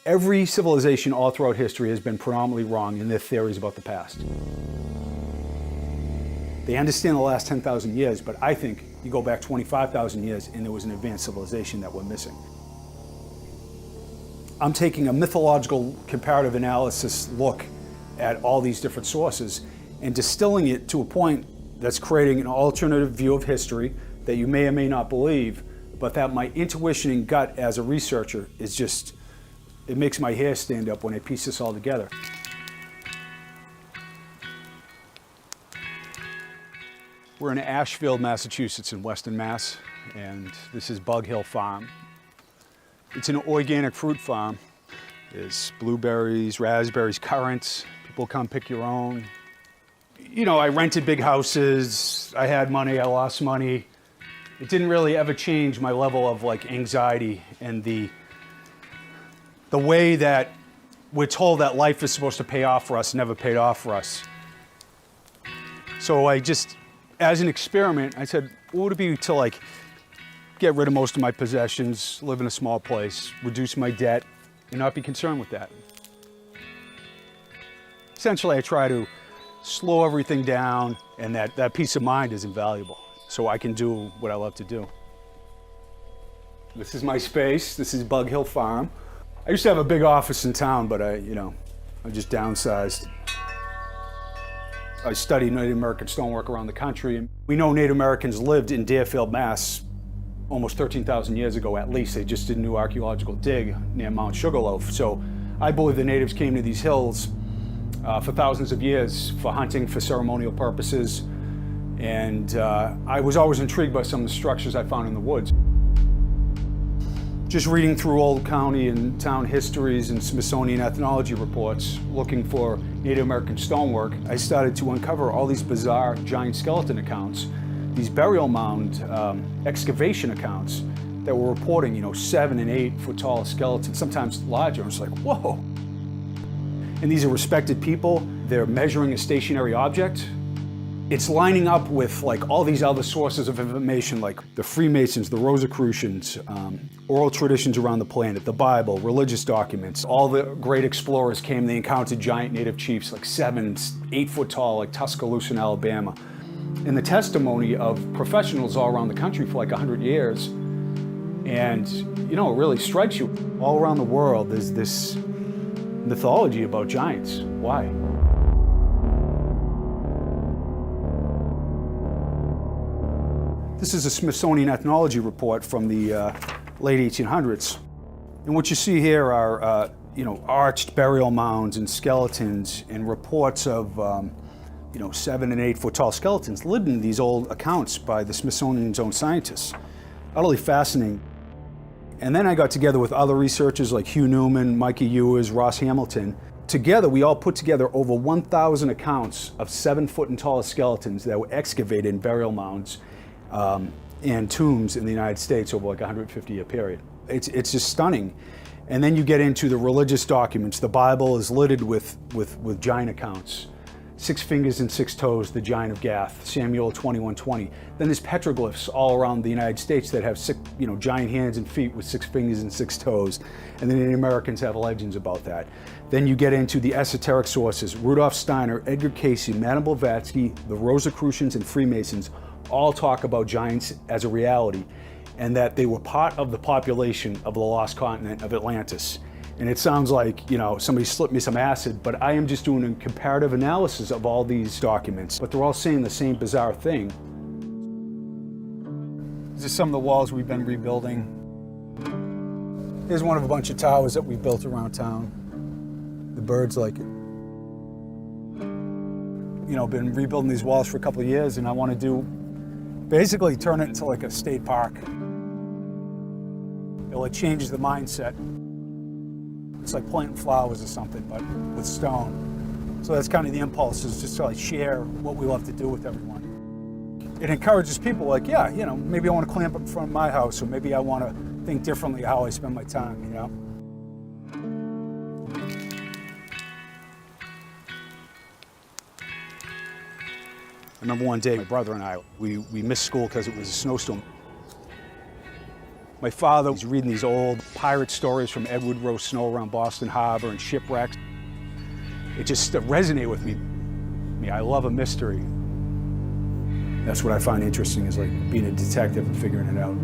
Every civilization all throughout history has been predominantly wrong in their theories about the past. They understand the last 10,000 years, but I think you go back 25,000 years and there was an advanced civilization that we're missing. I'm taking a mythological comparative analysis look at all these different sources and distilling it to a point that's creating an alternative view of history that you may or may not believe, but that my intuition and gut as a researcher is just, it makes my hair stand up when I piece this all together. We're in Ashfield, Massachusetts in Western Mass, and this is Bug Hill Farm. It's an organic fruit farm. There's blueberries, raspberries, currants. People come pick your own. You know, I rented big houses. I had money, I lost money. It didn't really ever change my level of anxiety and the way that we're told that life is supposed to pay off for us never paid off for us. So I just, as an experiment, I said, what would it be to get rid of most of my possessions, live in a small place, reduce my debt, and not be concerned with that? Essentially, I try to slow everything down, and that peace of mind is invaluable, so I can do what I love to do. This is my space. This is Bug Hill Farm. I used to have a big office in town, but I just downsized. I studied Native American stonework around the country, and we know Native Americans lived in Deerfield, Mass. almost 13,000 years ago at least. They just did a new archaeological dig near Mount Sugarloaf. So I believe the natives came to these hills for thousands of years for hunting, for ceremonial purposes. And I was always intrigued by some of the structures I found in the woods. Just reading through old county and town histories and Smithsonian ethnology reports, looking for Native American stonework, I started to uncover all these bizarre giant skeleton accounts, these burial mound excavation accounts that were reporting, 7 and 8 foot tall skeletons, sometimes larger. I was like, whoa. And these are respected people. They're measuring a stationary object. It's lining up with all these other sources of information, like the Freemasons, the Rosicrucians, oral traditions around the planet, the Bible, religious documents. All the great explorers came, they encountered giant native chiefs, 7, 8 foot tall, like Tuscaloosa in Alabama. And the testimony of professionals all around the country for 100 years. And, it really strikes you. All around the world, there's this mythology about giants. Why? This is a Smithsonian ethnology report from the late 1800s. And what you see here are, arched burial mounds and skeletons and reports of, 7 and 8 foot tall skeletons lived in these old accounts by the Smithsonian's own scientists. Utterly fascinating. And then I got together with other researchers like Hugh Newman, Mikey Ewers, Ross Hamilton. Together, we all put together over 1,000 accounts of 7 foot and taller skeletons that were excavated in burial mounds and tombs in the United States over a 150-year period. It's just stunning. And then you get into the religious documents. The Bible is littered with giant accounts. 6 fingers and 6 toes, the giant of Gath, Samuel 21:20. Then there's petroglyphs all around the United States that have giant hands and feet with 6 fingers and 6 toes. And the Native Americans have legends about that. Then you get into the esoteric sources. Rudolf Steiner, Edgar Cayce, Madame Blavatsky, the Rosicrucians and Freemasons all talk about giants as a reality, and that they were part of the population of the lost continent of Atlantis. And it sounds like, somebody slipped me some acid, but I am just doing a comparative analysis of all these documents, but they're all saying the same bizarre thing. These are some of the walls we've been rebuilding. Here's one of a bunch of towers that we built around town. The birds like it. Been rebuilding these walls for a couple of years, and I want to basically turn it into a state park. It changes the mindset. It's like planting flowers or something, but with stone. So that's kind of the impulse, is just to share what we love to do with everyone. It encourages people maybe I want to clamp up in front of my house, or maybe I want to think differently how I spend my time, I remember one day, my brother and I, we missed school because it was a snowstorm. My father was reading these old pirate stories from Edward Rowe Snow around Boston Harbor and shipwrecks. It just resonated with me. I love a mystery. That's what I find interesting, is like being a detective and figuring it out.